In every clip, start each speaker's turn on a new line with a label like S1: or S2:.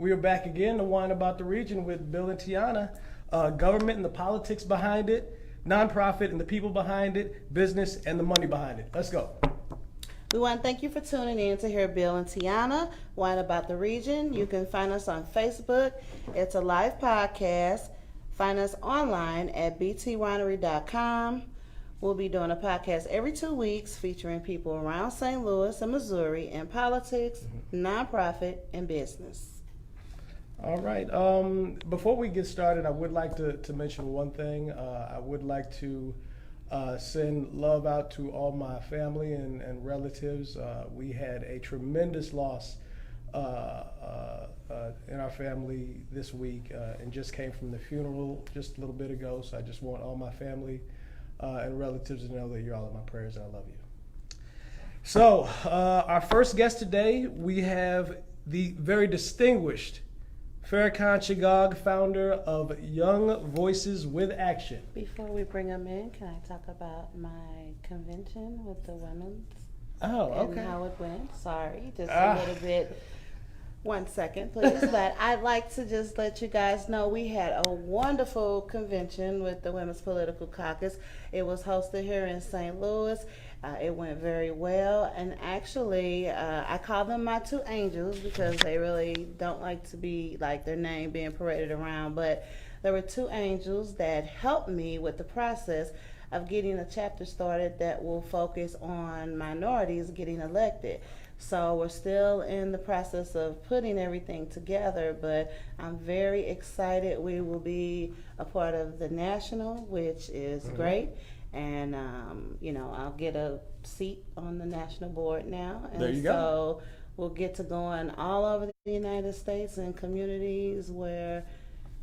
S1: We are back again to whine about the region with Bill and Teona. Government and the politics behind it, nonprofit and the people behind it, business and the money behind it. Let's go.
S2: We want to thank you for tuning in to hear Bill and Teona whine about the region. You can find us on Facebook. It's a live podcast. Find us online at btwinery.com. We'll be doing a podcast every 2 weeks featuring people around St. Louis and Missouri in politics, nonprofit, and business.
S1: All right. Before we get started, I would like to mention one thing. I would like to send love out to all my family and relatives. We had a tremendous loss in our family this week and just came from the funeral just a little bit ago. So I just want all my family and relatives to know that you're all in my prayers and I love you. So our first guest today, we have the very distinguished Farrakhan Shegog, founder of Young Voices with Action.
S2: Before we bring him in, can I talk about my convention with the women's?
S1: Oh, okay.
S2: And how it went? Sorry, just a little bit. 1 second, please. But I'd like to just let you guys know we had a wonderful convention with the Women's Political Caucus. It was hosted here in St. Louis. It went very well. And actually, I call them my two angels because they really don't like to be like their name being paraded around. But there were two angels that helped me with the process of getting a chapter started that will focus on minorities getting elected. So we're still in the process of putting everything together, but I'm very excited. We will be a part of the national, which is great. And, I'll get a seat on the national board now. And
S1: there you go.
S2: So we'll get to going all over the United States and communities where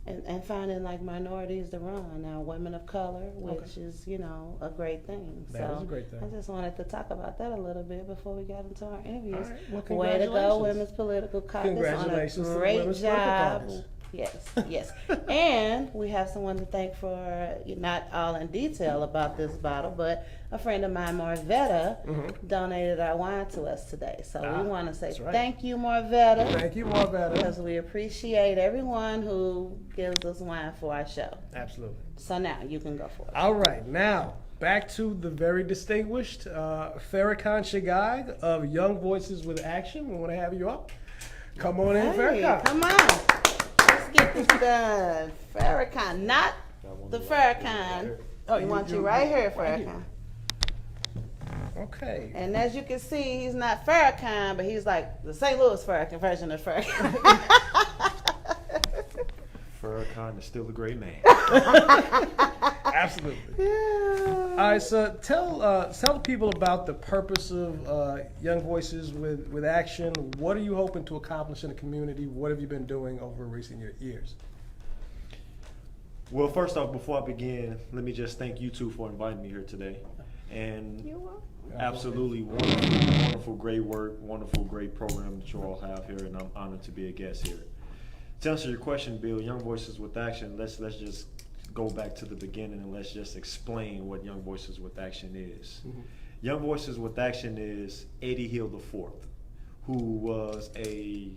S2: and finding like minorities to run now, women of color, which is, a great thing.
S1: That is a great thing.
S2: I just wanted to talk about that a little bit before we got into our interviews.
S1: All right. Well,
S2: Way to go, Women's Political Caucus,
S1: congratulations
S2: on a
S1: to the
S2: great
S1: Women's Political
S2: job.
S1: Caucus.
S2: Yes. And we have someone to thank for, not all in detail about this bottle, but a friend of mine, Marvetta, donated our wine to us today. So we want to say thank you, Marvetta.
S1: Thank you, Marvetta.
S2: Because we appreciate everyone who gives us wine for our show.
S1: Absolutely.
S2: So now you can go for it.
S1: All right. Now, back to the very distinguished Farrakhan Shegog of Young Voices with Action. We want to have you up. Come on in, Farrakhan.
S2: Come on. Let's get this done. Farrakhan, not the Farrakhan. Oh, you want you right here, Farrakhan.
S1: Okay.
S2: And as you can see, he's not Farrakhan, but he's like the St. Louis Farrakhan version of Farrakhan.
S3: Farrakhan is still a great man.
S1: Absolutely. Yeah. All right, so tell the people about the purpose of Young Voices with Action. What are you hoping to accomplish in the community? What have you been doing over recent years?
S3: Well, first off, before I begin, let me just thank you two for inviting me here today. And absolutely wonderful, great work, wonderful, great program that you all have here, and I'm honored to be a guest here. To answer your question, Bill, Young Voices with Action, let's just go back to the beginning and let's just explain what Young Voices with Action is. Young Voices with Action is Eddie Hill IV, who was a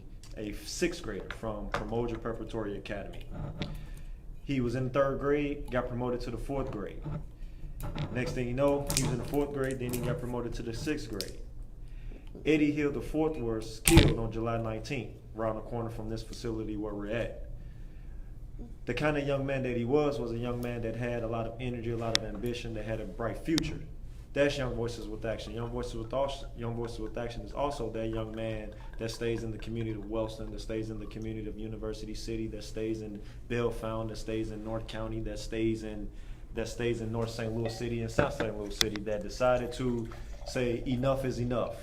S3: sixth grader from Promoja Preparatory Academy. He was in the third grade, got promoted to the fourth grade. Next thing you know, he was in the fourth grade, then he got promoted to the sixth grade. Eddie Hill IV was killed on July 19th, around the corner from this facility where we're at. The kind of young man that he was a young man that had a lot of energy, a lot of ambition, that had a bright future. That's Young Voices with Action. Young Voices with Action is also that young man that stays in the community of Wellston, that stays in the community of University City, that stays in Bellefontaine, that stays in North County, that stays in North St. Louis City and South St. Louis City, that decided to say enough is enough.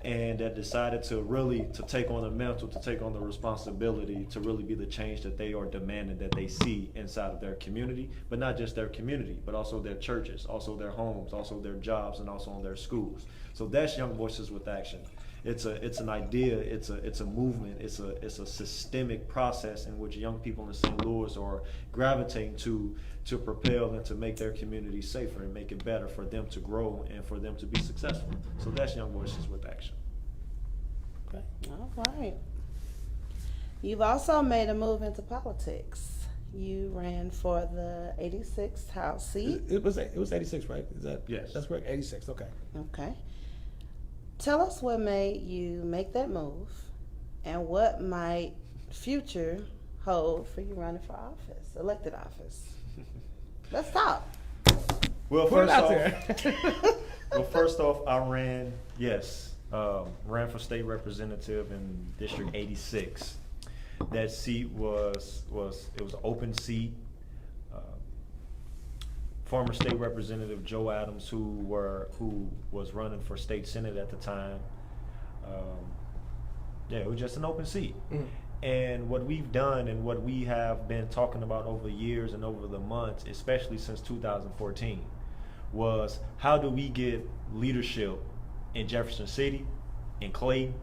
S3: And that decided to take on the mantle, to take on the responsibility, to really be the change that they are demanding that they see inside of their community, but not just their community, but also their churches, also their homes, also their jobs, and also in their schools. So that's Young Voices with Action. It's an idea, it's a movement, it's a systemic process in which young people in St. Louis are gravitating to propel and to make their community safer and make it better for them to grow and for them to be successful. So that's Young Voices with Action.
S2: Okay. All right. You've also made a move into politics. You ran for the 86th House seat.
S1: It was 86, right? Is that
S3: Yes.
S1: That's correct. 86. Okay.
S2: Okay. Tell us what made you make that move, and what might future hold for you running for office, elected office. Let's talk.
S3: Well,
S1: Put it
S3: first
S1: out
S3: off,
S1: there.
S3: first off, I ran for state representative in District 86. That seat was an open seat. Former state representative Joe Adams, who was running for state senate at the time. It was just an open seat.
S1: Mm.
S3: And what we've done and what we have been talking about over the years and over the months, especially since 2014, was how do we get leadership in Jefferson City, in Clayton,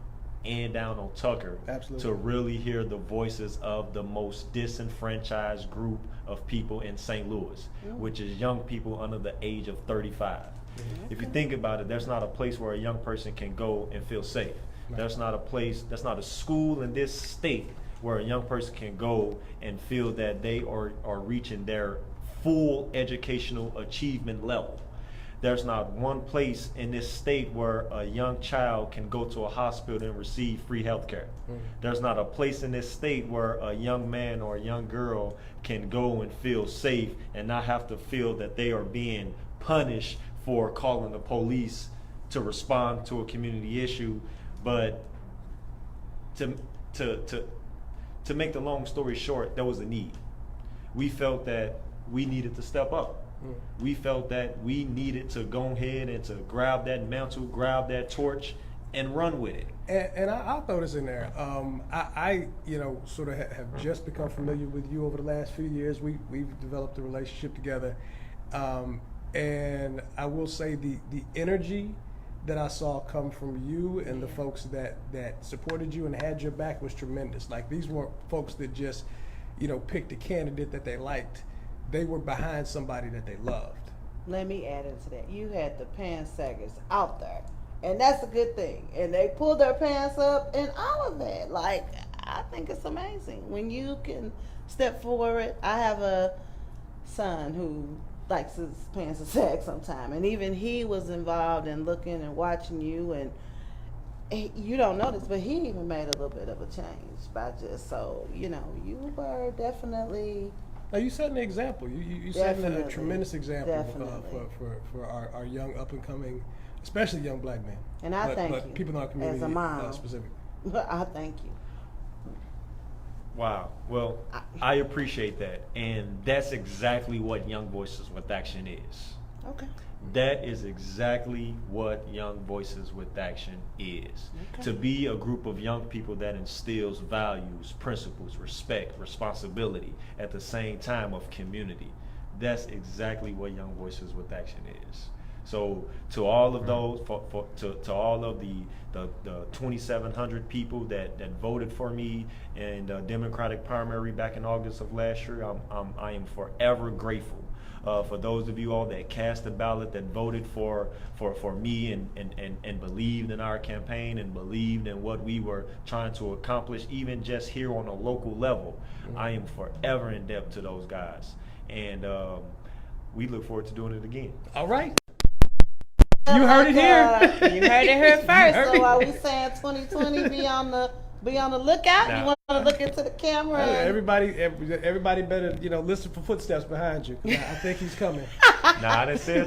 S3: and down on Tucker
S1: Absolutely.
S3: to really hear the voices of the most disenfranchised group of people in St. Louis, which is young people under the age of 35. If you think about it, there's not a place where a young person can go and feel safe.
S1: Right.
S3: There's not a school in this state where a young person can go and feel that they are reaching their full educational achievement level. There's not one place in this state where a young child can go to a hospital and receive free health care. There's not a place in this state where a young man or a young girl can go and feel safe and not have to feel that they are being punished for calling the police to respond to a community issue. But to make the long story short, there was a need. We felt that we needed to step up. We felt that we needed to go ahead and to grab that mantle, grab that torch, and run with it.
S1: And I'll throw this in there. I sort of have just become familiar with you over the last few years. We've developed a relationship together, and I will say the energy that I saw come from you and the folks that supported you and had your back was tremendous. Like, these weren't folks that just picked a candidate that they liked. They were behind somebody that they loved.
S2: Let me add into that. You had the pants saggers out there, and that's a good thing. And they pulled their pants up and all of that. Like, I think it's amazing when you can step forward. I have a son who likes his pants to sag sometime, and even he was involved in looking and watching you, and you don't notice, but he even made a little bit of a change by just you were definitely.
S1: Now, you set an example. You set a tremendous example for our young up and coming, especially young black men.
S2: And I thank you.
S1: But people in our community
S2: as a mom,
S1: specifically.
S2: But I thank you.
S3: Wow. Well, I appreciate that. And that's exactly what Young Voices with Action is.
S2: Okay.
S3: That is exactly what Young Voices with Action is.
S2: Okay.
S3: To be a group of young people that instills values, principles, respect, responsibility at the same time of community. That's exactly what Young Voices with Action is. So to all of those, to all of the 2,700 people that voted for me in the Democratic primary back in August of last year, I am forever grateful. For those of you all that cast a ballot, that voted for me and believed in our campaign and believed in what we were trying to accomplish, even just here on a local level, I am forever in debt to those guys. And we look forward to doing it again.
S1: All right. You heard it here.
S2: You heard it here first. So while we saying 2020, be on the lookout.
S3: Nah.
S2: You want to look into the camera.
S1: Everybody better listen for footsteps behind you. I think he's coming.
S3: Nah, I didn't say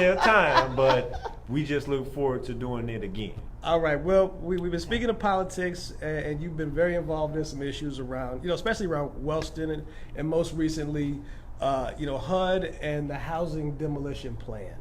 S3: a time. But we just look forward to doing it again.
S1: All right. Well, we've been speaking of politics, and you've been very involved in some issues around, especially around Wellston, and most recently, HUD and the housing demolition plan.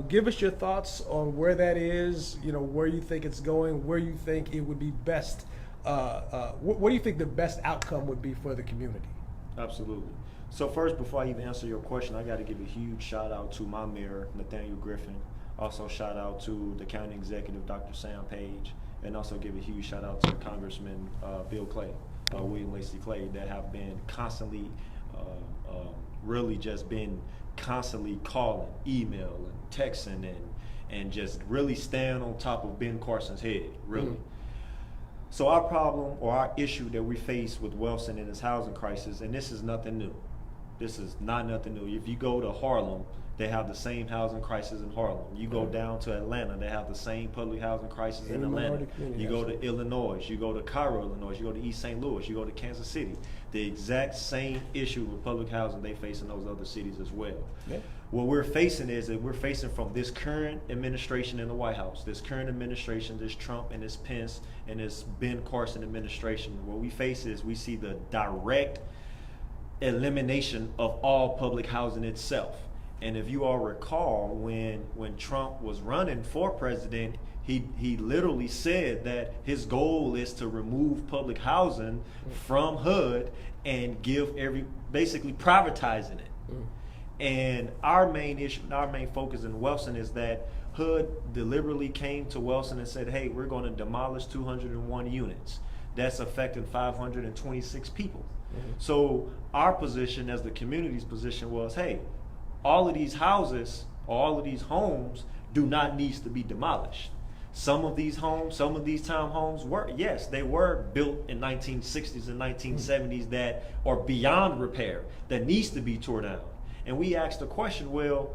S1: Give us your thoughts on where that is, where you think it's going, where you think it would be best, what do you think the best outcome would be for the community?
S3: Absolutely. So first, before I even answer your question, I got to give a huge shout out to my mayor, Nathaniel Griffin. Also shout out to the county executive, Dr. Sam Page, and also give a huge shout out to Congressman Bill Clay, William Lacey Clay, that have been constantly, really just been constantly calling, emailing, texting, and just really staying on top of Ben Carson's head, really. So our problem or our issue that we face with Wilson and his housing crisis, and this is nothing new. This is not nothing new. If you go to Harlem, they have the same housing crisis in Harlem. You go down to Atlanta, they have the same public housing crisis in Atlanta. You go to Illinois, you go to Cairo, Illinois, you go to East St. Louis, you go to Kansas City. The exact same issue with public housing they face in those other cities as well.
S1: Yeah.
S3: What we're facing is that we're facing from this current administration in the White House, this current administration, this Trump and this Pence and this Ben Carson administration. What we face is we see the direct elimination of all public housing itself. And if you all recall, when Trump was running for president, he literally said that his goal is to remove public housing from HUD and basically privatizing it. And our main issue, our main focus in Wilson is that HUD deliberately came to Wilson and said, hey, we're going to demolish 201 units. That's affecting 526 people. So our position as the community's position was, hey, all of these houses, all of these homes do not need to be demolished. Some of these homes, some of these townhomes were, yes, they were built in 1960s and 1970s that are beyond repair, that needs to be torn down. And we asked the question, well,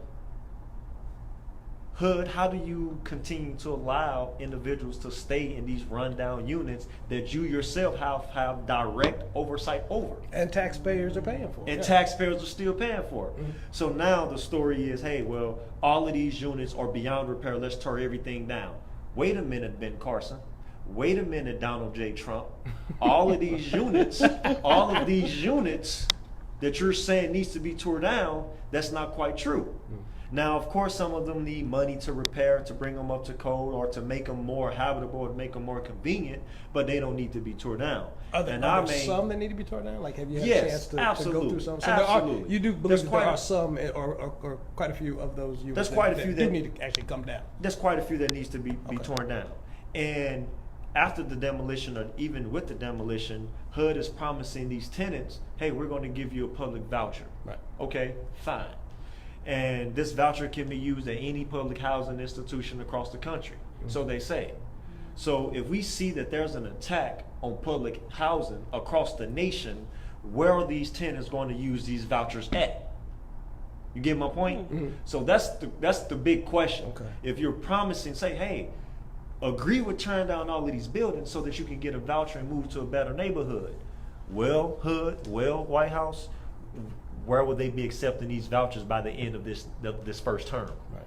S3: HUD, how do you continue to allow individuals to stay in these rundown units that you yourself have direct oversight over?
S1: And taxpayers are paying for it.
S3: And taxpayers are still paying for it. So now the story is, hey, well, all of these units are beyond repair. Let's tear everything down. Wait a minute, Ben Carson. Wait a minute, Donald J. Trump. All of these units, that you're saying needs to be torn down, that's not quite true. Now, of course, some of them need money to repair, to bring them up to code, or to make them more habitable, or to make them more convenient, but they don't need to be torn down.
S1: Are there some that need to be torn down? Like, have you had a chance to go through some? So
S3: absolutely.
S1: You do believe that there are some, or quite a few of those units that do need to actually come down?
S3: There's quite a few that needs to be torn down. And after the demolition, or even with the demolition, HUD is promising these tenants, hey, we're going to give you a public voucher.
S1: Right.
S3: Okay, fine. And this voucher can be used at any public housing institution across the country. So they say. So if we see that there's an attack on public housing across the nation, where are these tenants going to use these vouchers at? You get my point? So that's the big question.
S1: Okay.
S3: If you're promising, say, hey, agree with tearing down all of these buildings so that you can get a voucher and move to a better neighborhood. Well, HUD, well, White House, where will they be accepting these vouchers by the end of this first term?
S1: Right.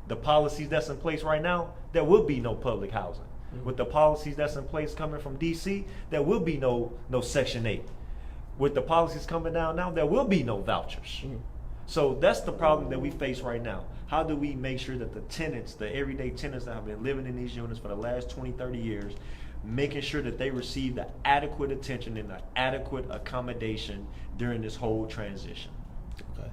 S3: The policies that's in place right now, there will be no public housing. With the policies that's in place coming from DC, there will be no Section 8. With the policies coming down now, there will be no vouchers. So that's the problem that we face right now. How do we make sure that the tenants, the everyday tenants that have been living in these units for the last 20, 30 years, making sure that they receive the adequate attention and the adequate accommodation during this whole transition?
S1: Okay.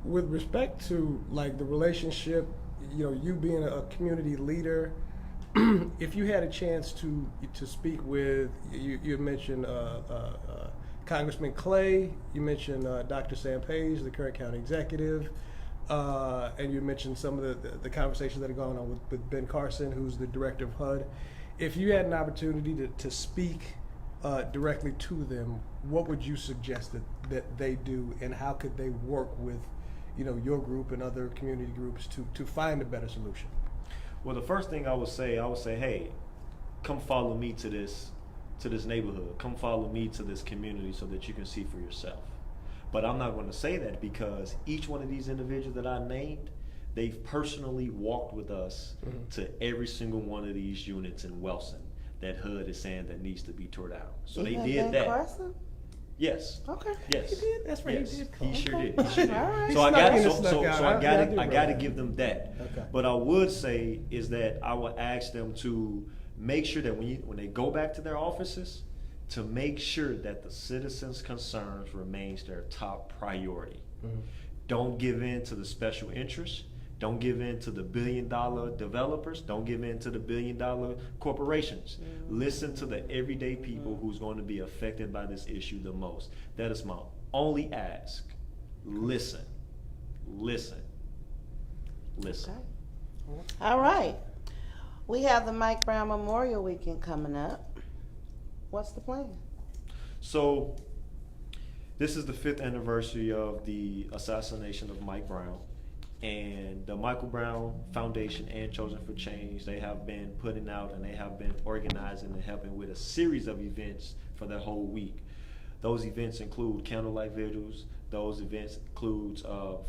S1: With respect to like the relationship, you being a community leader, if you had a chance to speak with, you mentioned Congressman Clay, you mentioned Dr. Sam Page, the current county executive, and you mentioned some of the conversations that are going on with Ben Carson, who's the director of HUD. If you had an opportunity to speak directly to them, what would you suggest that they do, and how could they work with your group and other community groups to find a better solution?
S3: Well, the first thing I would say, hey, come follow me to this neighborhood. Come follow me to this community so that you can see for yourself. But I'm not going to say that because each one of these individuals that I named, they've personally walked with us to every single one of these units in Wilson that HUD is saying that needs to be torn down. So they did that.
S2: Carson?
S3: Yes.
S2: Okay.
S3: Yes.
S1: He did. That's right.
S3: Yes.
S1: He did.
S3: He sure did.
S2: All right.
S3: So I got to
S1: give
S3: give them that.
S1: Okay.
S3: But I would say is that I would ask them to make sure that when they go back to their offices, to make sure that the citizens' concerns remains their top priority. Don't give in to the special interests. Don't give in to the billion-dollar developers. Don't give in to the billion-dollar corporations. Listen to the everyday people who's going to be affected by this issue the most. That is my only ask. Listen. Listen. Listen.
S2: All right. We have the Mike Brown Memorial Weekend coming up. What's the plan?
S3: So, this is the 5th anniversary of the assassination of Mike Brown. And the Michael Brown Foundation and Chosen for Change, they have been putting out and they have been organizing and helping with a series of events for that whole week. Those events include candlelight vigils. Those events include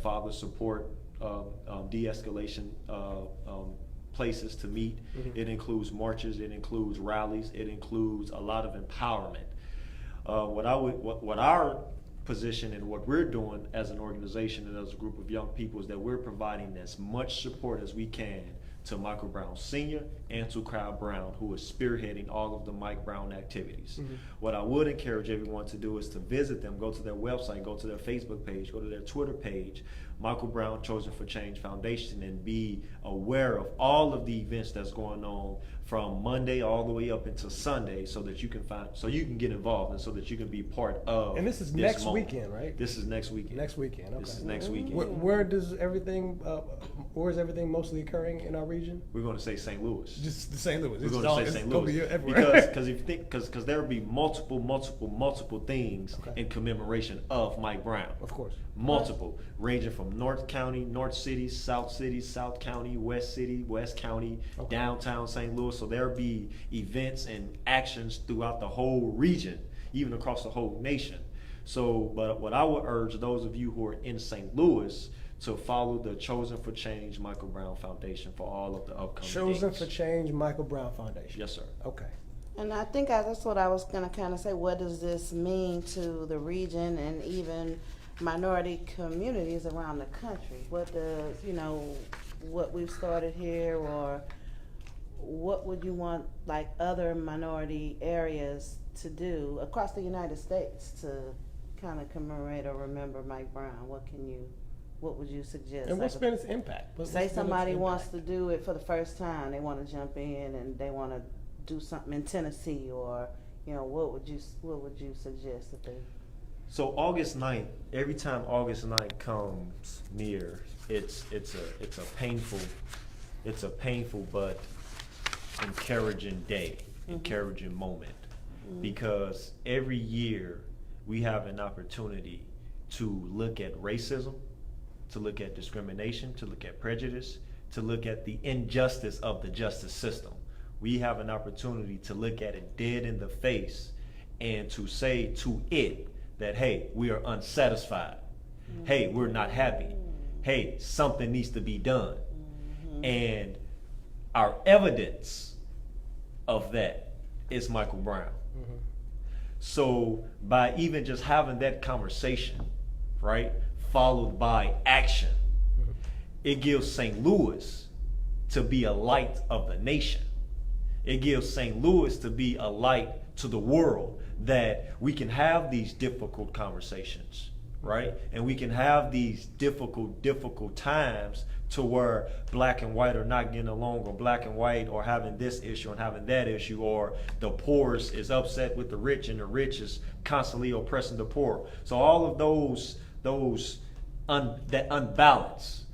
S3: father support, de-escalation places to meet. Mm-hmm. It includes marches. It includes rallies. It includes a lot of empowerment. What our position and what we're doing as an organization and as a group of young people is that we're providing as much support as we can to Michael Brown Sr. and to Kyle Brown, who is spearheading all of the Mike Brown activities. Mm-hmm. What I would encourage everyone to do is to visit them, go to their website, go to their Facebook page, go to their Twitter page, Michael Brown Chosen for Change Foundation, and be aware of all of the events that's going on from Monday all the way up into Sunday, so that you can get involved and so that you can be part of.
S1: And this is next weekend, right?
S3: This is next weekend.
S1: Next weekend. Okay.
S3: This is next weekend.
S1: Where is everything mostly occurring in our region?
S3: We're going to say St. Louis.
S1: Just St. Louis.
S3: We're going to say St. Louis because there will be multiple things in commemoration of Mike Brown.
S1: Of course.
S3: Multiple, ranging from North County, North City, South County, West County, downtown St. Louis. So there'll be events and actions throughout the whole region, even across the whole nation. So, but what I would urge those of you who are in St. Louis to follow the Chosen for Change Michael Brown Foundation for all of the upcoming
S1: Chosen
S3: dates.
S1: for Change Michael Brown Foundation.
S3: Yes, sir.
S1: Okay.
S2: And I think that's what I was going to kind of say. What does this mean to the region and even minority communities around the country? What does, what we've started here, or what would you want like other minority areas to do across the United States to kind of commemorate or remember Mike Brown? What would you suggest?
S1: And what's been its impact?
S2: Say somebody wants to do it for the first time. They want to jump in and they want to do something in Tennessee, or what would you suggest that they?
S3: So August 9th, every time August 9th comes near, it's a painful but encouraging day, encouraging moment, because every year we have an opportunity to look at racism, to look at discrimination, to look at prejudice, to look at the injustice of the justice system. We have an opportunity to look at it dead in the face and to say to it that, hey, we are unsatisfied. Hey, we're not happy. Hey, something needs to be done. And our evidence of that is Michael Brown. So by even just having that conversation, right, followed by action, it gives St. Louis to be a light of the nation. It gives St. Louis to be a light to the world, that we can have these difficult conversations, right? And we can have these difficult times to where black and white are not getting along, or black and white are having this issue and having that issue, or the poor is upset with the rich and the rich is constantly oppressing the poor. So all of that unbalance,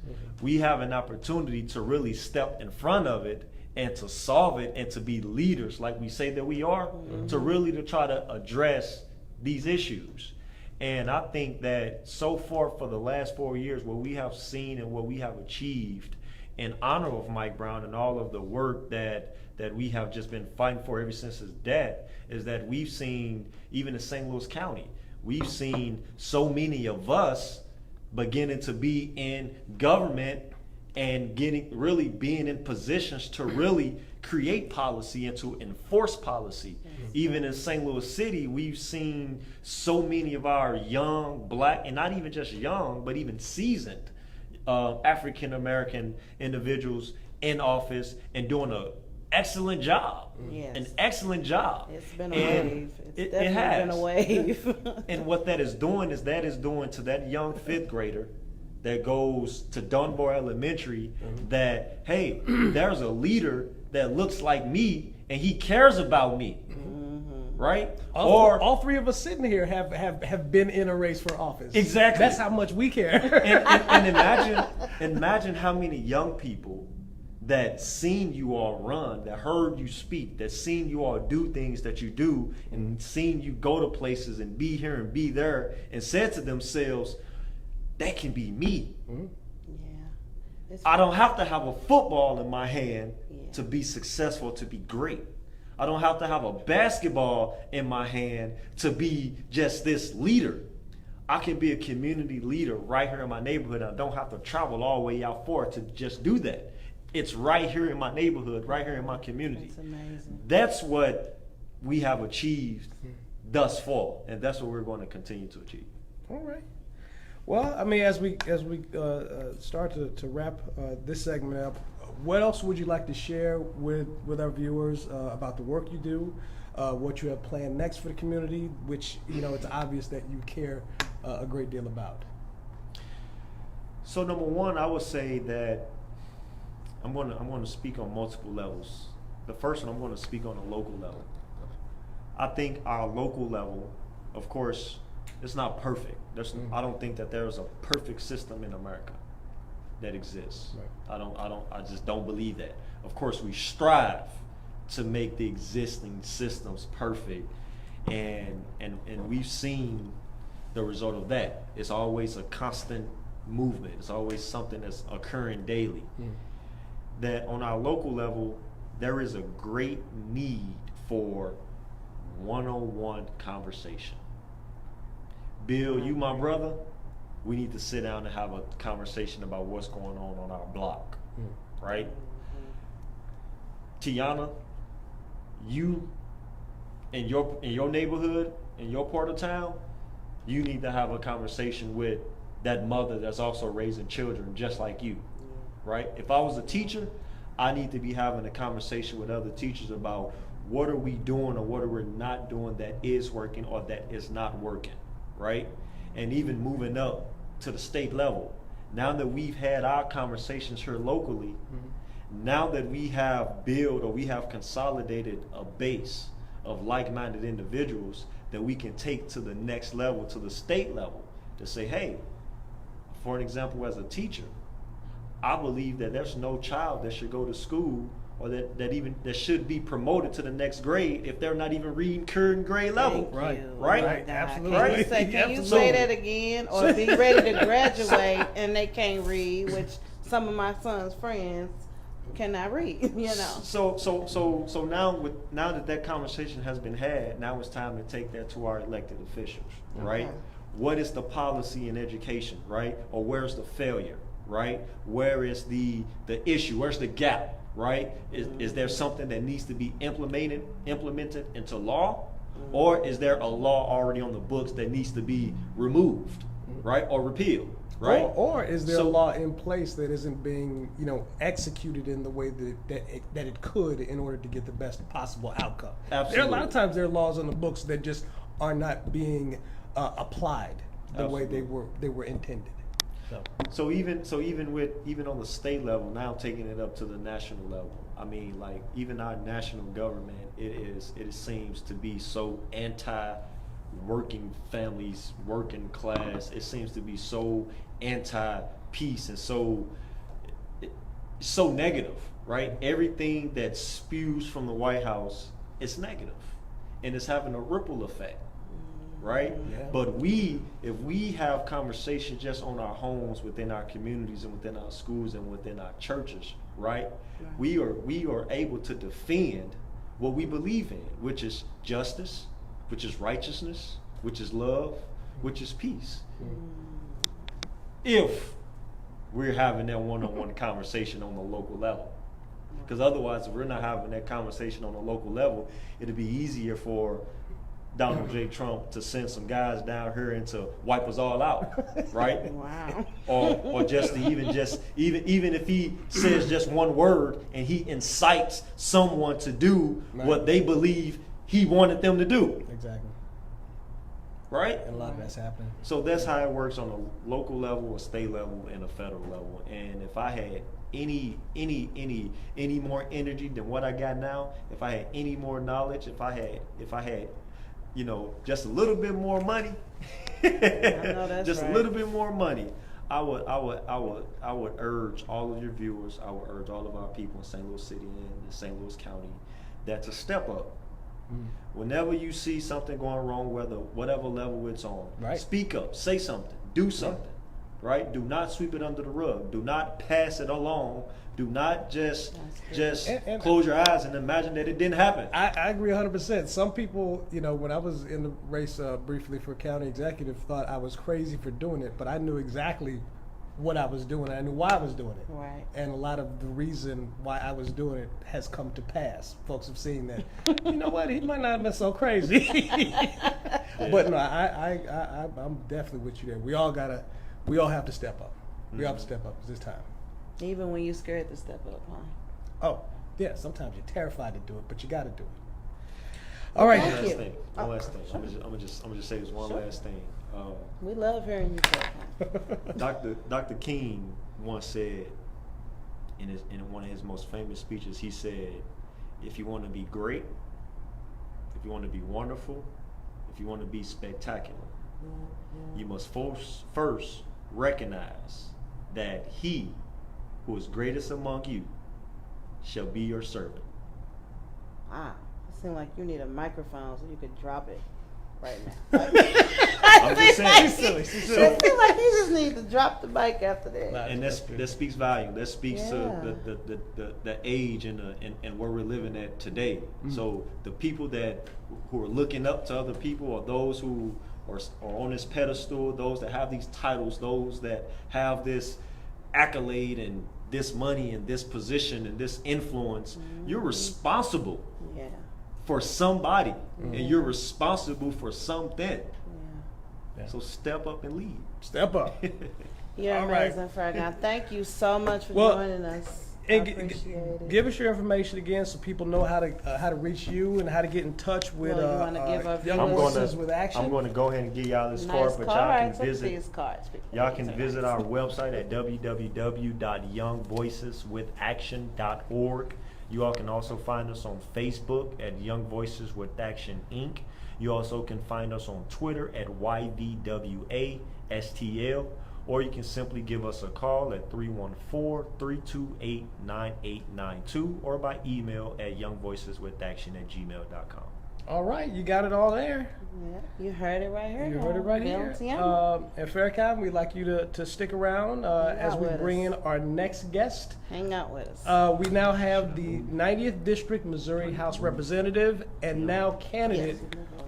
S3: we have an opportunity to really step in front of it and to solve it and to be leaders like we say that we are, to try to address these issues. And I think that so far for the last 4 years, what we have seen and what we have achieved in honor of Mike Brown and all of the work that we have just been fighting for ever since his death, is that we've seen, even in St. Louis County, we've seen so many of us beginning to be in government and being in positions to really create policy and to enforce policy. Even in St. Louis City, we've seen so many of our young black, and not even just young, but even seasoned African American individuals in office and doing an excellent job.
S2: Yes.
S3: An excellent job.
S2: It's been a wave.
S3: It has
S2: been a wave.
S3: And what that is doing to that young fifth grader that goes to Dunbar Elementary, that, hey, there's a leader that looks like me and he cares about me, right?
S1: All three of us sitting here have been in a race for office.
S3: Exactly.
S1: That's how much we care.
S3: and imagine how many young people that seen you all run, that heard you speak, that seen you all do things that you do, and seen you go to places and be here and be there, and said to themselves, that can be me.
S2: Yeah.
S3: I don't have to have a football in my hand
S2: Yeah.
S3: to be successful, to be great. I don't have to have a basketball in my hand to be just this leader. I can be a community leader right here in my neighborhood. I don't have to travel all the way out for it to just do that. It's right here in my neighborhood, right here in my community.
S2: That's amazing.
S3: That's what we have achieved thus far, and that's what we're going to continue to achieve.
S1: All right. Well, I mean, as we start to wrap this segment up, what else would you like to share with our viewers about the work you do, what you have planned next for the community, which, you know, it's obvious that you care a great deal about?
S3: So number one, I would say that I'm going to speak on multiple levels. The first one, I'm going to speak on a local level. I think our local level, of course, it's not perfect. I don't think that there's a perfect system in America that exists. Right. I just don't believe that. Of course, we strive to make the existing systems perfect, and we've seen the result of that. It's always a constant movement. It's always something that's occurring daily. That on our local level, there is a great need for one-on-one conversation. Bill, you my brother, we need to sit down and have a conversation about what's going on our block, right? Teona, you in your neighborhood, in your part of town, you need to have a conversation with that mother that's also raising children just like you, right? If I was a teacher, I need to be having a conversation with other teachers about what are we doing or what are we not doing that is working or that is not working, right? And even moving up to the state level. Now that we've had our conversations here locally, now that we have built or we have consolidated a base of like-minded individuals that we can take to the next level, to the state level, to say, hey, for an example, as a teacher, I believe that there's no child that should go to school or that should be promoted to the next grade if they're not even reading current grade level.
S1: Right.
S3: Right?
S1: Absolutely.
S2: Can you say that again? Or be ready to graduate and they can't read, which some of my son's friends cannot read, you know.
S3: So now that conversation has been had, now it's time to take that to our elected officials, right?
S2: Okay.
S3: What is the policy in education, right? Or where's the failure, right? Where is the issue? Where's the gap, right? Is there something that needs to be implemented into law? Or is there a law already on the books that needs to be removed, right? Or repealed? Right.
S1: Or is there a law in place that isn't being, you know, executed in the way that it could in order to get the best possible outcome?
S3: Absolutely.
S1: There are a lot of times there are laws on the books that just are not being applied the way they were intended.
S3: So even on the state level, now taking it up to the national level. I mean, like even our national government, it seems to be so anti-working families, working class. It seems to be so anti-peace and so negative, right? Everything that spews from the White House is negative, and it's having a ripple effect, right?
S1: Yeah.
S3: But if we have conversations just on our homes, within our communities, and within our schools, and within our churches, right? We are able to defend what we believe in, which is justice, which is righteousness, which is love, which is peace. If we're having that one-on-one conversation on the local level. Because otherwise, if we're not having that conversation on the local level, it'd be easier for Donald J. Trump to send some guys down here and to wipe us all out, right?
S2: Wow.
S3: Or just to even if he says just one word and he incites someone to do what they believe he wanted them to do.
S1: Exactly.
S3: Right?
S1: And a lot of that's happening.
S3: So that's how it works on a local level, a state level, and a federal level. And if I had any more energy than what I got now, if I had any more knowledge, if I had, you know, just a little bit more money,
S2: I know that's
S3: just
S2: right.
S3: a little bit more money, I would urge all of your viewers, I would urge all of our people in St. Louis City and St. Louis County that to step up. Whenever you see something going wrong, whatever level it's on,
S1: right.
S3: Speak up, say something, do something, right? Do not sweep it under the rug. Do not pass it along. Do not just
S1: and
S3: close your eyes and imagine that it didn't happen.
S1: I agree 100%. Some people, when I was in the race briefly for county executive, thought I was crazy for doing it, but I knew exactly what I was doing. I knew why I was doing it.
S2: Right.
S1: And a lot of the reason why I was doing it has come to pass. Folks have seen that. You know what? He might not have been so crazy. But no, I'm definitely with you there. We all have to step up. We all have to step up. It's this time.
S2: Even when you're scared to step up, huh?
S1: Oh, yeah. Sometimes you're terrified to do it, but you got to do it. All right.
S3: One last thing. I'm gonna just say this one last thing.
S2: We love hearing you talk.
S3: Dr. King once said in one of his most famous speeches, he said, "If you want to be great, if you want to be wonderful, if you want to be spectacular, you must first recognize that he who is greatest among you shall be your servant."
S2: Wow, it seems like you need a microphone so you could drop it right now.
S3: I'm just saying.
S1: She's silly.
S2: It seems like you just need to drop the mic after that.
S3: And that speaks volume. That speaks to the age and where we're living at today. So the people who are looking up to other people, or those who are on this pedestal, those that have these titles, those that have this accolade and this money and this position and this influence, you're responsible for somebody, and you're responsible for something.
S1: Yeah.
S3: So step up and lead.
S1: Step up.
S2: You're
S1: All
S2: amazing,
S1: right.
S2: Farrakhan. Thank you so much for joining us. I
S1: And
S2: appreciate it.
S1: give us your information again so people know how to reach you and how to get in touch with
S2: Well, you wanna give our
S1: Young
S2: viewers-
S1: Voices with Action.
S3: I'm going to go ahead and give y'all this
S2: Nice
S3: card, but y'all
S2: cards.
S3: can
S2: Look at
S3: visit.
S2: these cards.
S3: Y'all can visit our website at www.youngvoiceswithaction.org. You all can also find us on Facebook at Young Voices with Action Inc. You also can find us on Twitter at YVWASTL, or you can simply give us a call at 314-328-9892, or by email at youngvoiceswithaction@gmail.com.
S1: All right, you got it all there.
S2: Yeah, you heard it right here.
S1: You heard it right here. And Farrakhan, we'd like you to stick around as we bring in our next guest.
S2: Hang out with us.
S1: We now have the 90th District Missouri House Representative and now candidate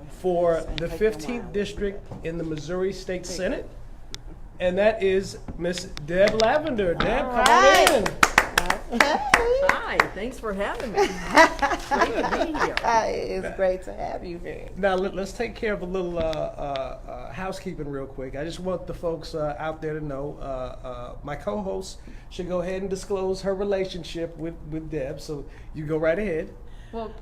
S1: for the 15th District in the Missouri State Senate. And that is Miss Deb Lavender. Deb, come on in.
S4: Hi, thanks for having me. Great to be here.
S2: It's great to have you here.
S1: Now let's take care of a little housekeeping real quick. I just want the folks out there to know my co-host should go ahead and disclose her relationship with Deb. So you go right ahead.
S4: Well,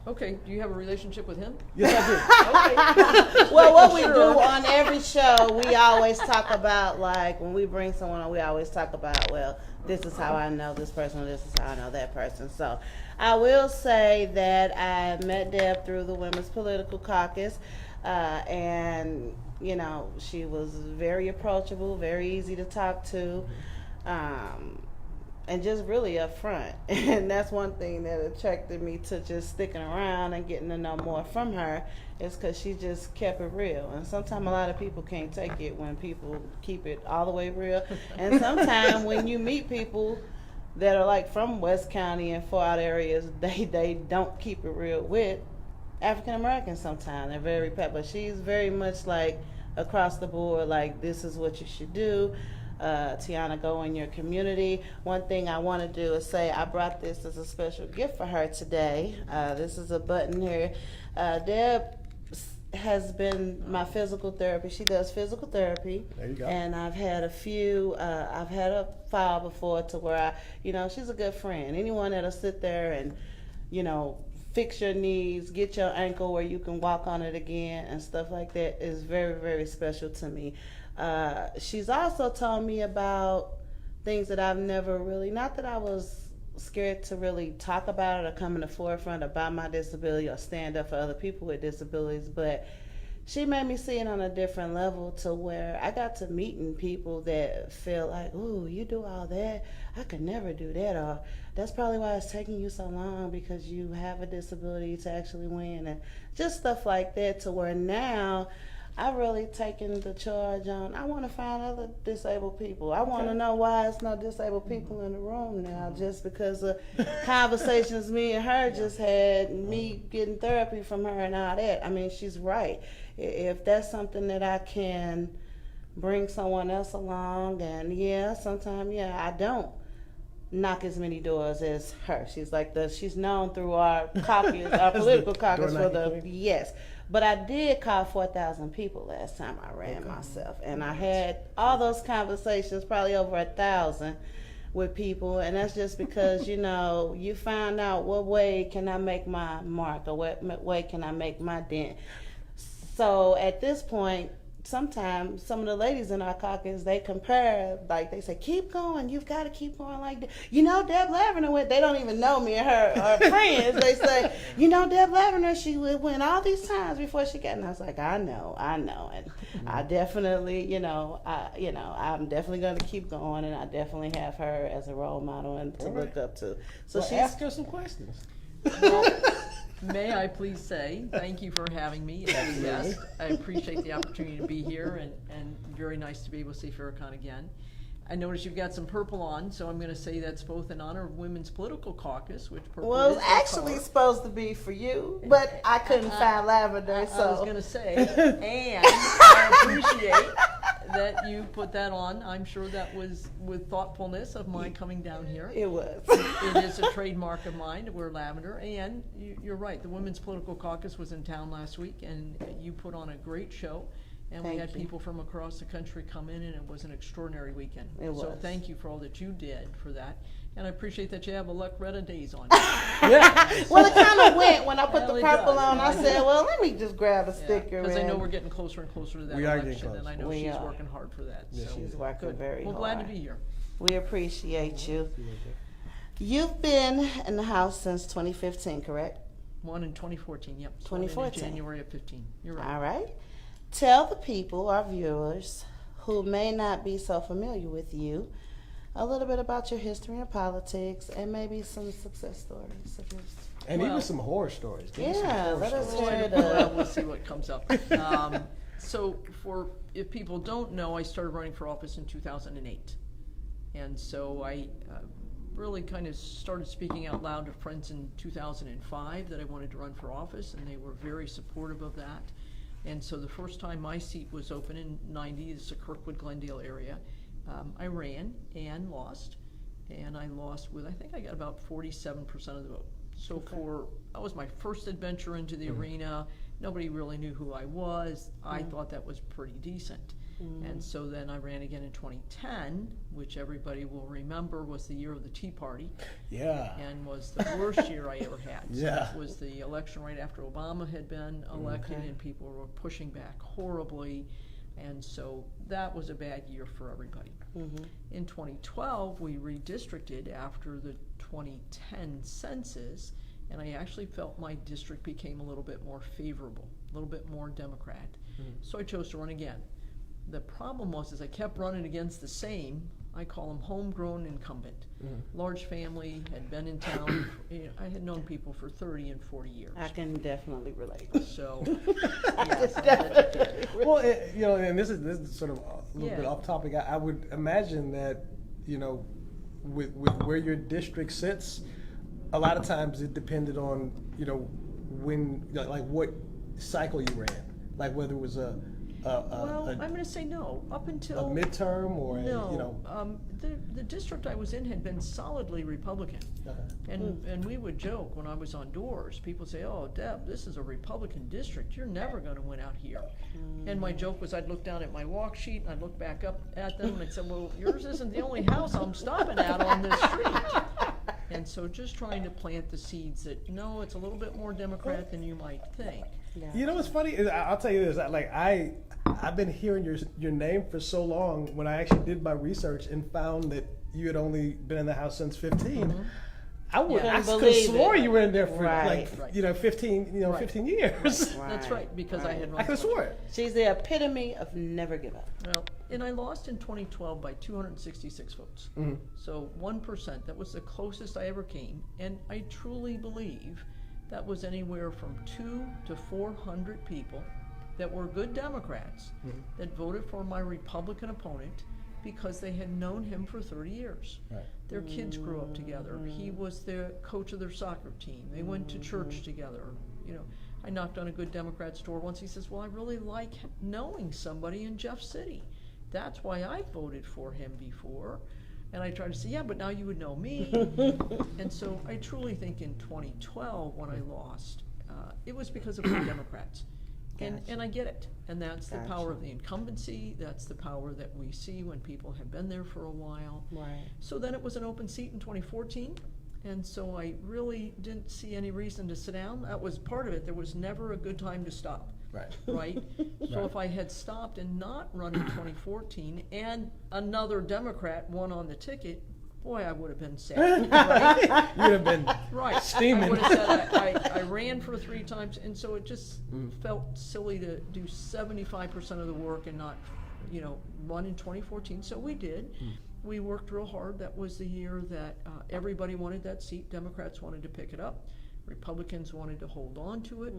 S4: okay, do you have a relationship with him?
S1: Yes, I do.
S4: Okay.
S2: Well, what we do on every show, we always talk about, like, when we bring someone on, we always talk about, well, this is how I know this person, or this is how I know that person. So I will say that I met Deb through the Women's Political Caucus, and, you know, she was very approachable, very easy to talk to, and just really upfront. And that's one thing that attracted me to just sticking around and getting to know more from her, is because she just kept it real. And sometimes a lot of people can't take it when people keep it all the way real. And sometimes when you meet people that are like from West County and far out areas, they don't keep it real with African Americans sometimes. They're very but she's very much like across the board, like, this is what you should do. Teona, go in your community. One thing I want to do is say I brought this as a special gift for her today. This is a button here. Deb has been my physical therapy. She does physical therapy.
S1: There you go.
S2: And I've had a few, I've had a file before to where she's a good friend. Anyone that'll sit there and, fix your knees, get your ankle where you can walk on it again and stuff like that is very, very special to me. She's also told me about things that I've never really, not that I was scared to really talk about it or come in the forefront about my disability or stand up for other people with disabilities, but she made me see it on a different level to where I got to meeting people that feel like, ooh, you do all that? I could never do that. Or that's probably why it's taking you so long, because you have a disability to actually win, and just stuff like that, to where now I've really taken the charge on, I want to find other disabled people. I want to know why there's no disabled people in the room now, just because of conversations me and her just had, me getting therapy from her and all that. I mean, she's right. If that's something that I can bring someone else along, and sometimes, I don't knock as many doors as her. She's like she's known through our caucus, our political caucus for the, yes. But I did call 4,000 people last time I ran myself. And I had all those conversations, probably over 1,000 with people. And that's just because, you find out what way can I make my mark, or what way can I make my dent. So at this point, sometimes some of the ladies in our caucus, they compare, like they say, keep going, you've got to keep going like that. Deb Lavender went, they don't even know me and her are friends. They say, Deb Lavender, she went all these times before she got, and I was like, I know. And I definitely, I'm definitely going to keep going, and I definitely have her as a role model and to look up to. So
S1: well, ask her some questions.
S4: Well, may I please say thank you for having me as a guest. I appreciate the opportunity to be here, and very nice to be able to see Farrakhan again. I notice you've got some purple on, so I'm going to say that's both in honor of Women's Political Caucus, which purple
S2: well,
S4: is
S2: it's actually supposed to be for you, but I couldn't find lavender, so.
S4: I was going to say, and I appreciate that you put that on. I'm sure that was with thoughtfulness of my coming down here.
S2: It was.
S4: It is a trademark of mine to wear lavender, and you're right, the Women's Political Caucus was in town last week, and you put on a great show. And we had people from across the country come in, and it was an extraordinary weekend.
S2: It was.
S4: So thank you for all that you did for that. And I appreciate that you have a Loretta Days on.
S2: Well, it kind of went when I put the
S4: Well, it
S2: purple
S4: does.
S2: on. I
S4: Yeah.
S2: said, well, let me just grab a sticker.
S4: Because I know we're getting closer and closer to that
S1: We are getting
S4: election,
S1: close.
S4: and I know
S2: We
S4: she's
S2: are.
S4: working hard for that.
S1: Yeah,
S4: so
S2: She's working
S4: good.
S2: very
S4: Well,
S2: hard.
S4: glad to be here.
S2: We appreciate you. You've been in the house since 2015, correct?
S4: One in 2014, yep. So I'm in
S2: 2014.
S4: January of 15. You're right.
S2: All right. Tell the people, our viewers, who may not be so familiar with you, a little bit about your history in politics, and maybe some success stories.
S1: And
S4: Well,
S1: even some horror stories. Give me some
S2: Yeah,
S1: horror
S2: let us
S1: stories.
S2: hear
S4: Well,
S2: the.
S4: we'll see what comes up. So if people don't know, I started running for office in 2008. And so I really kind of started speaking out loud to friends in 2005 that I wanted to run for office, and they were very supportive of that. And so the first time my seat was open in 90, it's the Kirkwood Glendale area, I ran and lost. And I lost with, I think I got about 47% of the vote. So that was my first adventure into the arena. Nobody really knew who I was. I thought that was pretty decent. And so then I ran again in 2010, which everybody will remember was the year of the Tea Party.
S1: Yeah.
S4: And was the worst year I ever had. So
S1: Yeah.
S4: it was the election right after Obama had been elected, and people were pushing back horribly. And so that was a bad year for everybody. In 2012, we redistricted after the 2010 census, and I actually felt my district became a little bit more favorable, a little bit more Democrat. So I chose to run again. The problem was I kept running against the same, I call them homegrown incumbent. Large family, had been in town, I had known people for 30 and 40 years.
S2: I can definitely relate.
S4: So,
S1: Well, and this is sort of a little bit off topic. I would imagine that, with where your district sits, a lot of times it depended on, when, like what cycle you ran, like whether it was
S4: well, I'm going to say no. Up until
S1: a midterm or
S4: no, the district I was in had been solidly Republican, and we would joke when I was on doors. People say, "Oh, Deb, this is a Republican district. You're never going to win out here." And my joke was, I'd look down at my walk sheet and I'd look back up at them and I'd say, "Well, yours isn't the only house I'm stopping at on this street." And so, just trying to plant the seeds that no, it's a little bit more Democrat than you might think.
S2: Yeah.
S1: You know what's funny is I'll tell you this. I've been hearing your name for so long. When I actually did my research and found that you had only been in the House since 15, I would.
S2: Couldn't
S1: I could
S2: believe
S1: swore
S2: it.
S1: you were in there for
S2: Right.
S1: like
S4: Right.
S1: 15,
S4: Right.
S1: 15 years.
S4: That's right, because I had run.
S1: I could
S4: so much.
S1: swore it.
S2: She's the epitome of never give up.
S4: Well, and I lost in 2012 by 266 votes.
S1: Mhm.
S4: So 1%, that was the closest I ever came. And I truly believe that was anywhere from 200 to 400 people that were good Democrats that voted for my Republican opponent because they had known him for 30 years.
S1: Right.
S4: Their kids grew up together. He was the coach of their soccer team. They went to church together. I knocked on a good Democrat's door once. He says, well, I really like knowing somebody in Jeff City. That's why I voted for him before. And I tried to say, yeah, but now you would know me. And so I truly think in 2012 when I lost, it was because of the Democrats. And I get it. And that's the power of the incumbency. That's the power that we see when people have been there for a while.
S2: Right.
S4: So then it was an open seat in 2014. And so I really didn't see any reason to sit down. That was part of it. There was never a good time to stop.
S1: Right.
S4: Right? So
S1: Right.
S4: if I had stopped and not run in 2014 and another Democrat won on the ticket, boy, I would have been sad. Right?
S1: You'd have been
S4: Right.
S1: steaming.
S4: I would have said I ran for 3 times, and so it just felt silly to do 75% of the work and not, run in 2014. So we did. We worked real hard. That was the year that everybody wanted that seat. Democrats wanted to pick it up. Republicans wanted to hold on to it.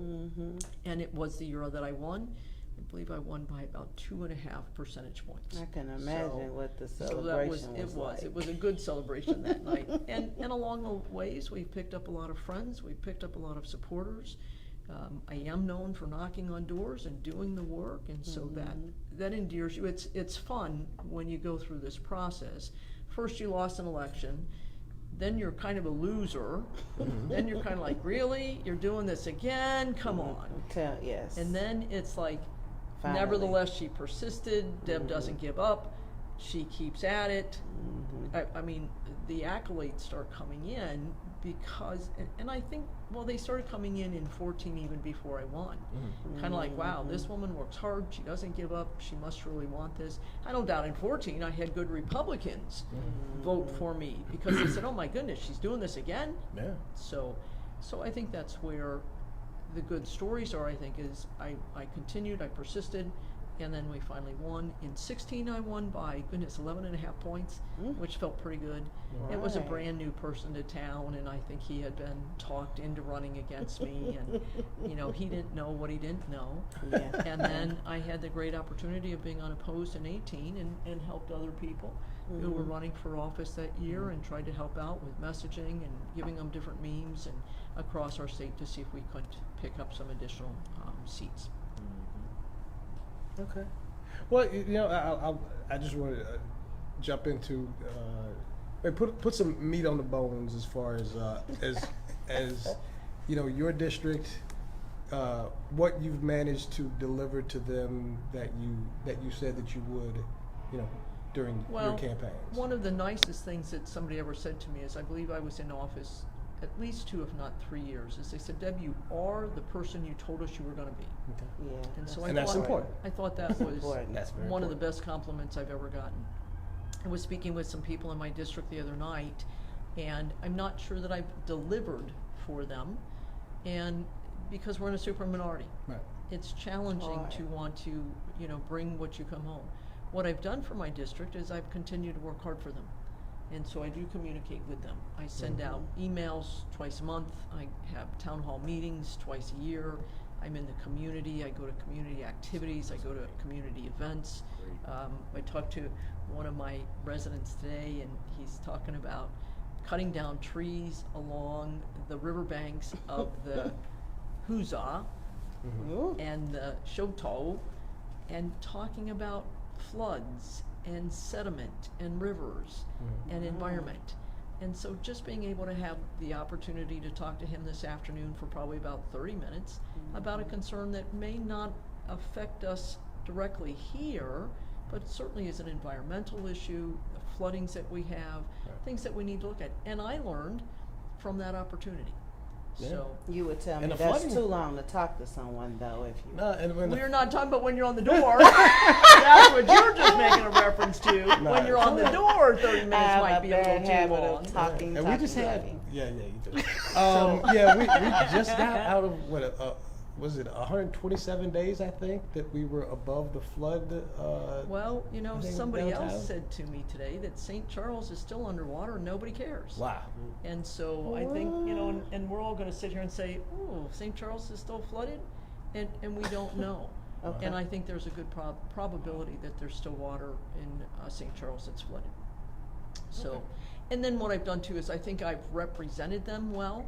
S4: And it was the year that I won. I believe I won by about 2.5 percentage points.
S2: I can imagine what the
S4: So
S2: celebration
S4: that
S2: was
S4: like. It was a good celebration that night. And along the ways, we picked up a lot of friends. We picked up a lot of supporters. I am known for knocking on doors and doing the work, and so that endears you. It's fun when you go through this process. First, you lost an election. Then you're kind of a loser. Then you're kind of like, really? You're doing this again? Come on.
S2: Yes.
S4: And then it's like,
S2: Finally.
S4: nevertheless, she persisted. Deb doesn't give up. She keeps at it. I mean, the accolades start coming in because, and I think, well, they started coming in 14 even before I won. Kind of like, wow, this woman works hard. She doesn't give up. She must really want this. I don't doubt in 14 I had good Republicans vote for me because they said, oh my goodness, she's doing this again.
S1: Yeah.
S4: So I think that's where the good stories are. I think is I continued, I persisted, and then we finally won. In 16 I won by 11.5 points, which felt pretty good. It was a
S2: Right.
S4: brand new person to town, and I think he had been talked into running against me, and he didn't know what he didn't know.
S2: Yeah.
S4: And then I had the great opportunity of being unopposed in 18 and helped other people who were running for office that year and tried to help out with messaging and giving them different memes and across our state to see if we could pick up some additional seats.
S1: Okay. Well, I just want to jump into put some meat on the bones as far as your district, what you've managed to deliver to them that you said that you would, during your campaigns.
S4: One of the nicest things that somebody ever said to me is, I believe I was in office at least 2, if not 3 years, is they said, Deb, you are the person you told us you were going to be.
S1: Okay.
S2: Yeah.
S4: And so
S1: And that's important.
S4: I thought that was
S1: That's very
S4: one of the
S1: important.
S4: best compliments I've ever gotten. I was speaking with some people in my district the other night, and I'm not sure that I've delivered for them, and because we're in a super minority.
S1: Right.
S4: It's challenging
S2: Right.
S4: to want to, bring what you come home. What I've done for my district is I've continued to work hard for them. And so I do communicate with them. I send out emails twice a month. I have town hall meetings twice a year. I'm in the community. I go to community activities. I go to community events. I talked to one of my residents today, and he's talking about cutting down trees along the riverbanks of the Huza and the Shoto, and talking about floods and sediment and rivers and environment. And so just being able to have the opportunity to talk to him this afternoon for probably about 30 minutes about a concern that may not affect us directly here, but certainly is an environmental issue, the floodings that we have, things that we need to look at. And I learned from that opportunity.
S1: Yeah.
S4: So
S2: You would tell me
S1: And the
S2: that's
S1: flooding-
S2: too long to talk to someone, though, if you.
S1: No, and when
S4: we're not talking about when you're on the door. That's what you're just making a reference to.
S1: No.
S4: When you're on the door, 30 minutes
S2: I have
S4: might be a
S2: bad
S4: little too
S2: habit
S4: long.
S2: of talking.
S1: and we just had,
S2: talking.
S1: yeah, you do. Yeah, we just got out of was it 127 days? I think that we were above the flood.
S4: Well, you know,
S1: I think
S4: somebody
S1: downtown.
S4: else said to me today that St. Charles is still underwater and nobody cares.
S1: Wow.
S4: And so I think, you know, and we're all going to sit here and say, oh, St. Charles is still flooded, and we don't know.
S2: Okay.
S4: And I think there's a good probability that there's still water in St. Charles that's flooded. So,
S1: Okay.
S4: and then what I've done too is I think I've represented them well.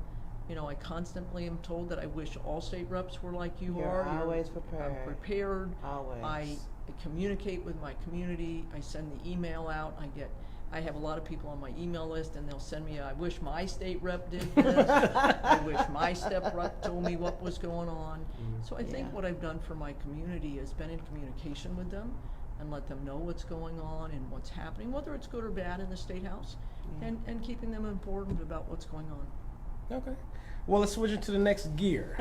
S4: You know, I constantly am told that I wish all state reps were like you
S2: You're
S4: are.
S2: always prepared.
S4: I'm prepared.
S2: Always.
S4: I communicate with my community. I send the email out. I have a lot of people on my email list, and they'll send me, I wish my state rep did this. I wish my step rep told me what was going on. So I think
S2: Yeah.
S4: what I've done for my community has been in communication with them and let them know what's going on and what's happening, whether it's good or bad in the State House, and keeping them informed about what's going on.
S1: Okay. Well, let's switch into the next gear.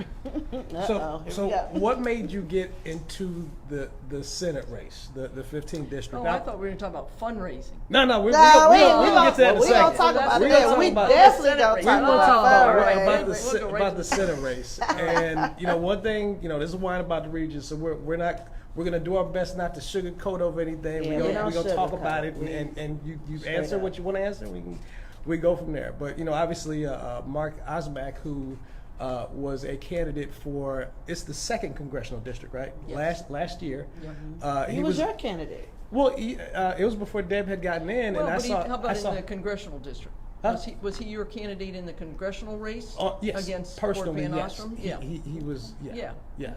S2: Uh-oh, here we go.
S1: What made you get into the Senate race, the 15th district?
S4: Oh, I thought we were going to talk about fundraising.
S1: No, we're
S2: No,
S1: gonna get to that in a
S2: we
S1: second.
S2: gonna talk about
S1: We're
S2: it.
S1: gonna
S2: Yeah,
S1: talk
S2: we
S1: about
S2: definitely
S4: the
S2: gonna
S4: Senate
S2: talk
S4: race. We'll
S2: about
S4: talk
S2: fundraising.
S1: about the Senate race. And you know, one thing, you know, this is wine about the region, so we're gonna do our best not to sugarcoat over anything.
S2: Yeah,
S1: we're
S2: we
S1: gonna
S2: don't
S1: talk
S2: sugarcoat.
S1: about it,
S2: We
S1: and you
S2: straight
S1: answer
S2: up.
S1: what you want to answer. We go from there. But you know, obviously, Mark Osmack, who was a candidate for, it's the 2nd congressional district, right?
S4: Yes.
S1: Last year.
S4: Yeah.
S2: He was your candidate.
S1: Well, it was before Deb had gotten in,
S4: Well,
S1: and I
S4: but
S1: saw.
S4: how about
S1: I saw,
S4: in the congressional district?
S1: Huh?
S4: Was he your candidate in the congressional race?
S1: Yes,
S4: Against
S1: personally,
S4: Fort Van
S1: yes.
S4: Ostrom?
S1: He,
S4: Yeah.
S1: he was, yeah.
S4: Yeah.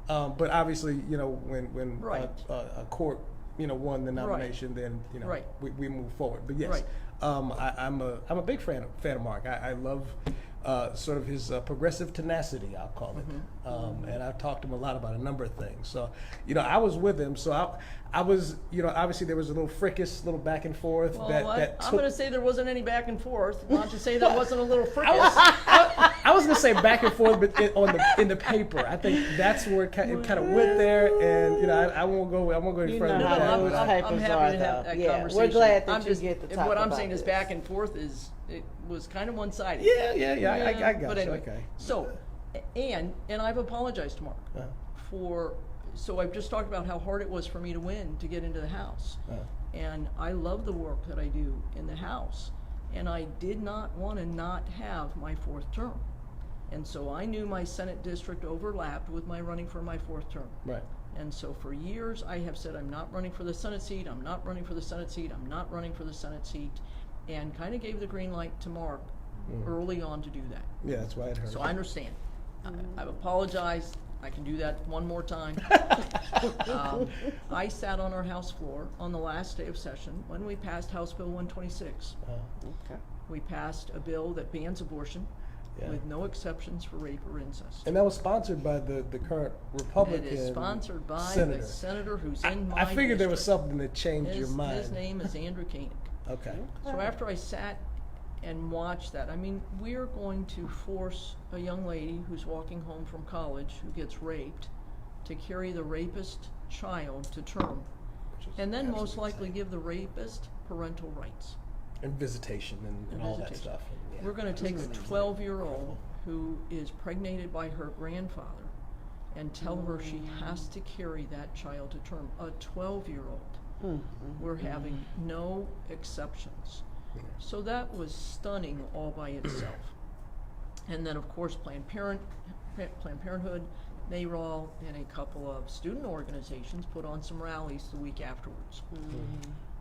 S1: But obviously, you know, when
S4: Right.
S1: a court, you know, won the nomination, then you know,
S4: Right.
S1: we move forward. But yes,
S4: Right.
S1: I'm a big fan of Mark. I love sort of his progressive tenacity, I'll call it. And I've talked to him a lot about a number of things. So, you know, I was with him. So I was, you know, obviously there was a little frickus, little back and forth.
S4: Well,
S1: that
S4: I'm
S1: took-
S4: going to say there wasn't any back and forth. Not to say there wasn't a little frickus.
S1: I was gonna say back and forth, but in the paper, I think that's where it kind of went there, and you know, I won't go any
S2: You
S1: further.
S2: know
S1: than
S2: how
S1: that,
S2: those
S1: but
S4: I'm
S2: papers
S4: happy
S2: are,
S4: to have
S2: though.
S4: that
S2: Yeah,
S4: conversation.
S2: we're glad that
S4: I'm
S2: you
S4: just,
S2: get to
S4: and
S2: talk
S4: what I'm
S2: about
S4: saying is
S2: this.
S4: back and forth is, it was kind of one-sided.
S1: yeah, I got
S4: But
S1: you.
S4: anyway,
S1: Okay.
S4: so, and I've apologized to Mark so I've just talked about how hard it was for me to win to get into the House. And I love the work that I do in the House. And I did not want to not have my 4th term. And so I knew my Senate district overlapped with my running for my 4th term.
S1: Right.
S4: And so for years I have said, I'm not running for the Senate seat, I'm not running for the Senate seat, I'm not running for the Senate seat, and kind of gave the green light to Mark early on to do that.
S1: Yeah, that's why it hurt.
S4: So I understand. I've apologized. I can do that one more time. I sat on our House floor on the last day of session when we passed House Bill 126.
S2: Okay.
S4: We passed a bill that bans abortion
S1: Yeah.
S4: with no exceptions for rape or incest.
S1: And that was sponsored by the current Republican
S4: It is sponsored by
S1: senator.
S4: the senator who's in my
S1: I figured there was
S4: district.
S1: something that changed your mind.
S4: His name is Andrew Koenig.
S1: Okay.
S4: So after I sat and watched that, I mean, we're going to force a young lady who's walking home from college who gets raped to carry the rapist child to term,
S1: Which is
S4: and then most
S1: absolutely
S4: likely give the rapist parental rights.
S1: And visitation and all that
S4: visitation.
S1: stuff. Yeah.
S4: We're going to take a 12-year-old who is pregnated by her grandfather and tell her she has to carry that child to term. A 12-year-old. We're having no exceptions. So that was stunning all by itself. And then, of course, Planned Parenthood, NARAL, and a couple of student organizations put on some rallies the week afterwards.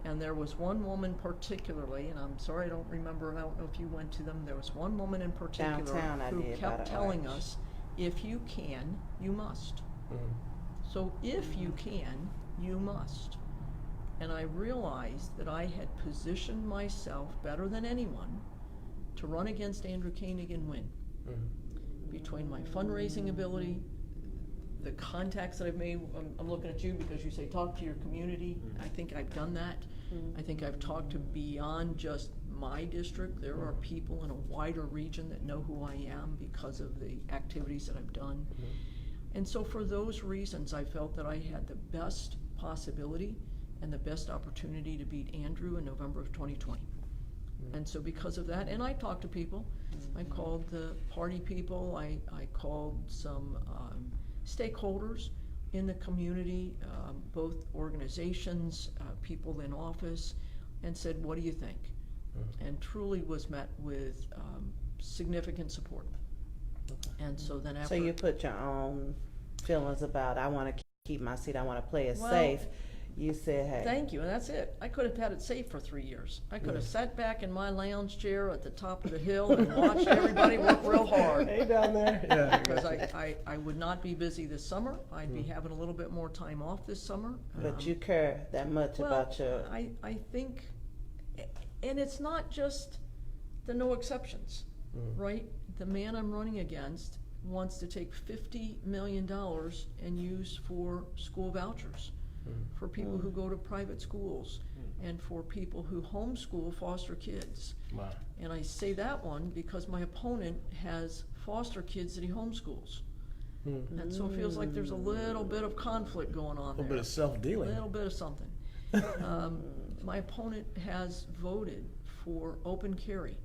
S4: And there was one woman particularly, and I'm sorry I don't remember, I don't know if you went to them, there was one woman in particular
S2: Downtown I
S4: who
S2: did,
S4: kept
S2: by the
S4: telling
S2: arch.
S4: us, if you can, you must. So if you can, you must. And I realized that I had positioned myself better than anyone to run against Andrew Koenig and win. Between my fundraising ability, the contacts that I've made, I'm looking at you because you say talk to your community. I think I've done that. I think I've talked to beyond just my district. There are people in a wider region that know who I am because of the activities that I've done. And so for those reasons, I felt that I had the best possibility and the best opportunity to beat Andrew in November of 2020. And so because of that, and I talked to people, I called the party people, I called some stakeholders in the community, both organizations, people in office, and said, what do you think? And truly was met with significant support. And so then after.
S2: So you put your own feelings about, I want to keep my seat, I want to play it
S4: Well,
S2: safe. You said, hey.
S4: Thank you, and that's it. I could have had it safe for 3 years. I could have sat back in my lounge chair at the top of the hill and watched everybody work real hard.
S1: Hey, down there. Yeah.
S4: Because I would not be busy this summer. I'd be having a little bit more time off this summer.
S2: But you care that much
S4: Well,
S2: about your.
S4: I think, and it's not just the no exceptions, right? The man I'm running against wants to take $50 million and use for school vouchers for people who go to private schools and for people who homeschool foster kids.
S1: Wow.
S4: And I say that one because my opponent has foster kids that he homeschools. And so it feels like there's a little bit of conflict going on
S1: A
S4: there.
S1: little bit of self-dealing.
S4: A little bit of something. My opponent has voted for open carry,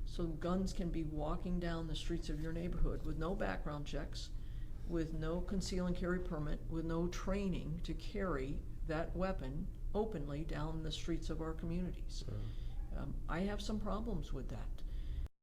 S4: so guns can be walking down the streets of your neighborhood with no background checks, with no conceal and carry permit, with no training to carry that weapon openly down the streets of our communities. I have some problems with that.